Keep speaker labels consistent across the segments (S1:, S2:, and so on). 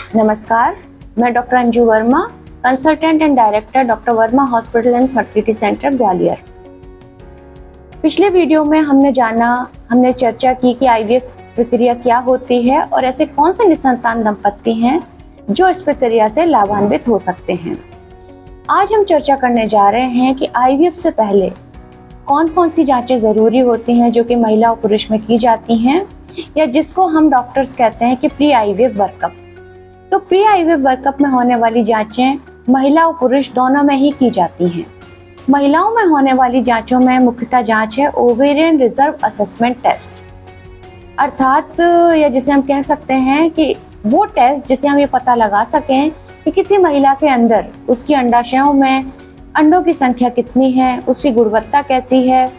S1: नमस्कार, मैं doctor Anju Verma, consultant and director doctor Verma hospital and fertility centre Gwalior. पिछले वीडियो में हमने चर्चा की कि आईवीएफ प्रक्रिया क्या होती है और ऐसे कौन से निसंतान दंपत्ति हैं जो इस प्रक्रिया से लाभान्वित हो सकते हैं। आज हम चर्चा करने जा रहे हैं कि आईवीएफ से पहले कौन कौन सी जांचें ज़रूरी होती हैं जो कि महिला और पुरुष में की जाती हैं, या जिसको हम डॉक्टर्स कहते हैं कि प्री आईवीएफ वर्कअप। तो प्री आईवीएफ वर्कअप में होने वाली जांचें महिला और पुरुष दोनों में ही की जाती हैं। महिलाओं में होने वाली जांचों में मुख्यतः जांच है ओवेरियन रिजर्व असेसमेंट टेस्ट, अर्थात या जिसे हम कह सकते हैं कि वो टेस्ट जिसे हम ये पता लगा सकें कि किसी महिला के अंदर उसकी अंडाशयों में अंडों की संख्या कितनी है, उसकी गुणवत्ता कैसी है,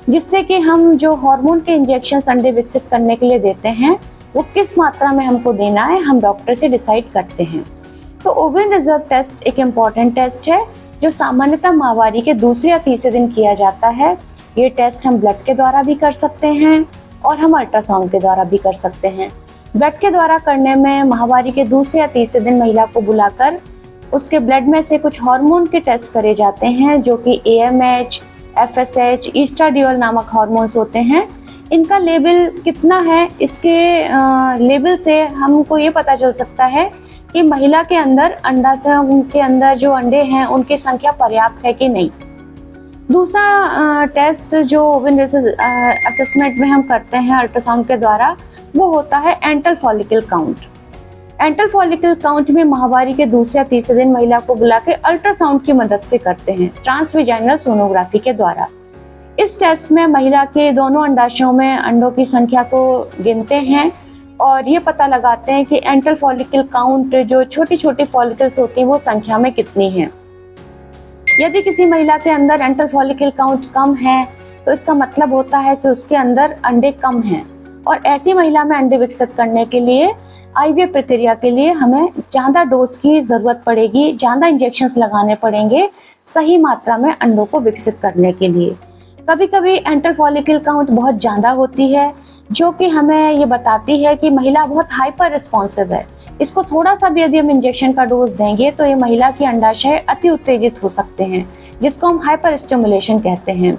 S1: जिससे कि हम जो हार्मोन के इंजेक्शन अंडे विकसित करने के लिए देते हैं वो किस मात्रा में हमको देना है, हम डॉक्टर से डिसाइड करते हैं। तो ओवेरियन रिजर्व टेस्ट एक इम्पॉर्टेंट टेस्ट है जो सामान्यतः माहवारी के दूसरे या तीसरे दिन किया जाता है। ये टेस्ट हम ब्लड के द्वारा भी कर सकते हैं और हम अल्ट्रासाउंड के द्वारा भी कर सकते हैं। ब्लड के द्वारा करने में माहवारी के दूसरे या तीसरे दिन महिला को बुलाकर उसके ब्लड में से कुछ हार्मोन के टेस्ट करे जाते हैं जो कि AMH, FSH, ईस्ट्राडियोल नामक हार्मोन्स होते हैं। इनका लेवल कितना है, इसके लेवल से हमको ये पता चल सकता है कि महिला के अंदर अंडाशय के अंदर जो अंडे हैं उनकी संख्या पर्याप्त है कि नहीं। दूसरा टेस्ट जो ओवेरियन असेसमेंट में हम करते हैं अल्ट्रासाउंड के द्वारा, वो होता है एंटल फॉलिकल काउंट। एंटल फॉलिकल काउंट में माहवारी के दूसरे या तीसरे दिन महिला को बुला के अल्ट्रासाउंड की मदद से करते हैं ट्रांसवेजाइनल सोनोग्राफी के द्वारा। इस टेस्ट में महिला के दोनों अंडाशयों में अंडों की संख्या को गिनते हैं और ये पता लगाते हैं कि एंटल फॉलिकल काउंट जो छोटी छोटी फॉलिकल्स होती हैं वो संख्या में कितनी है। यदि किसी महिला के अंदर एंटल फॉलिकल काउंट कम है तो इसका मतलब होता है कि उसके अंदर अंडे कम हैं, और ऐसी महिला में अंडे विकसित करने के लिए आईवीएफ प्रक्रिया के लिए हमें ज़्यादा डोज की ज़रूरत पड़ेगी, ज़्यादा इंजेक्शंस लगाने पड़ेंगे सही मात्रा में अंडों को विकसित करने के लिए। कभी कभी एंटल फॉलिकल काउंट बहुत ज़्यादा होती है जो कि हमें ये बताती है कि महिला बहुत हाइपर रिस्पॉन्सिव है। इसको थोड़ा सा भी यदि हम इंजेक्शन का डोज देंगे तो ये महिला की अंडाशय अति उत्तेजित हो सकते हैं, जिसको हम हाइपर स्टिमुलेशन कहते हैं।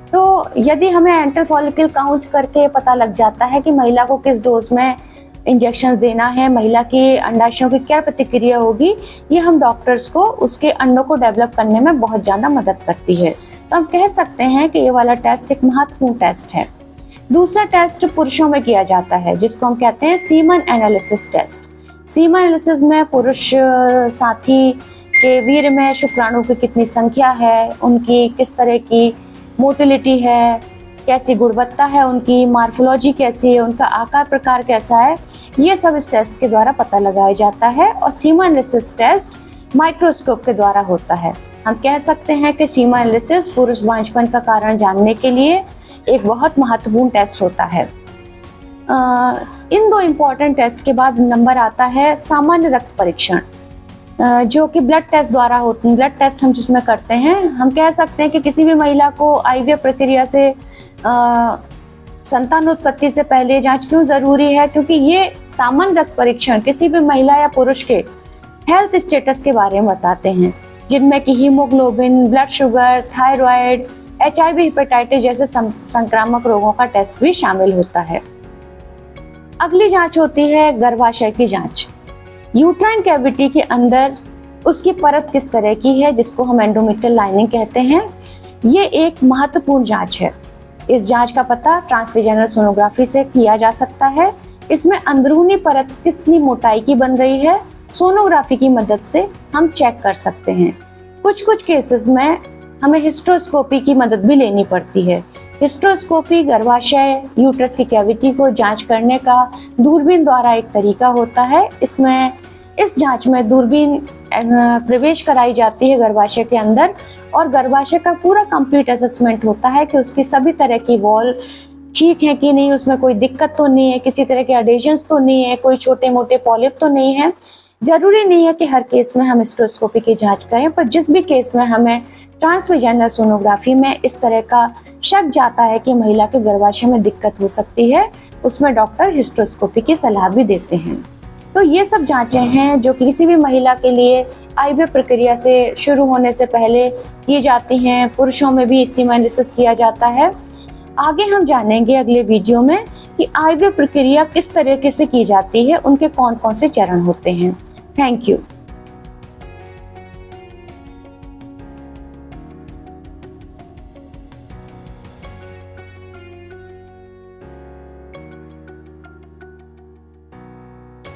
S1: तो यदि हमें एंटल फॉलिकल काउंट करके पता लग जाता है कि महिला को किस डोज में इंजेक्शंस देना है, महिला की अंडाशयों की क्या प्रतिक्रिया होगी, ये हम डॉक्टर्स को उसके अंडों को डेवलप करने में बहुत ज़्यादा मदद करती है। तो हम कह सकते हैं कि ये वाला टेस्ट एक महत्वपूर्ण टेस्ट है। दूसरा टेस्ट पुरुषों में किया जाता है जिसको हम कहते हैं semen analysis test. Semen analysis में पुरुष साथी के वीर्य में शुक्राणु की कितनी संख्या है, उनकी किस तरह की मोटिलिटी है, कैसी गुणवत्ता है, उनकी मार्फोलॉजी कैसी है, उनका आकार प्रकार कैसा है, ये सब इस टेस्ट के द्वारा पता लगाया जाता है। और सीमन एनालिसिस टेस्ट माइक्रोस्कोप के द्वारा होता है। हम कह सकते हैं कि सीमन एनालिसिस पुरुष बांझपन का कारण जानने के लिए एक बहुत महत्वपूर्ण टेस्ट होता है। इन दो इम्पॉर्टेंट टेस्ट के बाद नंबर आता है सामान्य रक्त परीक्षण, जो कि ब्लड टेस्ट द्वारा होते हैं। ब्लड टेस्ट हम जिसमें करते हैं, हम कह सकते हैं कि किसी भी महिला को आईवीएफ प्रक्रिया से संतानोत्पत्ति से पहले जांच क्यों ज़रूरी है, क्योंकि ये सामान्य रक्त परीक्षण किसी भी महिला या पुरुष के हेल्थ स्टेटस के बारे में बताते हैं, जिनमें कि haemoglobin, blood sugar, thyroid, HIV, hepatitis जैसे संक्रामक रोगों का टेस्ट भी शामिल होता है। अगली जांच होती है गर्भाशय की जांच। यूट्राइन कैविटी के अंदर उसकी परत किस तरह की है, जिसको हम एंडोमेट्रियल लाइनिंग कहते हैं, ये एक महत्वपूर्ण जांच है। इस जांच का पता ट्रांसवेजाइनल सोनोग्राफी से किया जा सकता है। इसमें अंदरूनी परत कितनी मोटाई की बन रही है, सोनोग्राफी की मदद से हम चेक कर सकते हैं। कुछ केसेस में हमें हिस्ट्रोस्कोपी की मदद भी लेनी पड़ती है। हिस्ट्रोस्कोपी गर्भाशय यूट्रस की कैविटी को जांच करने का दूरबीन द्वारा एक तरीका होता है। इस जांच में दूरबीन प्रवेश कराई जाती है गर्भाशय के अंदर और गर्भाशय का पूरा कंप्लीट असेसमेंट होता है कि उसकी सभी तरह की वॉल ठीक है कि नहीं, उसमें कोई दिक्कत तो नहीं है, किसी तरह के एडेशंस तो नहीं है, कोई छोटे मोटे पॉलिप तो नहीं है। जरूरी नहीं है कि हर केस में हम हिस्ट्रोस्कोपी की जांच करें, पर जिस भी केस में हमें ट्रांसवेजाइनल सोनोग्राफी में इस तरह का शक जाता है कि महिला के गर्भाशय में दिक्कत हो सकती है, उसमें डॉक्टर हिस्ट्रोस्कोपी की सलाह भी देते हैं। तो ये सब जांचें हैं जो किसी भी महिला के लिए आईवीएफ प्रक्रिया से शुरू होने से पहले की जाती हैं। पुरुषों में भी सीमेन एनालिसिस किया जाता है। आगे हम जानेंगे अगले वीडियो में कि आईवीएफ प्रक्रिया किस तरीके से की जाती है, उनके कौन कौन से चरण होते हैं। Thank you.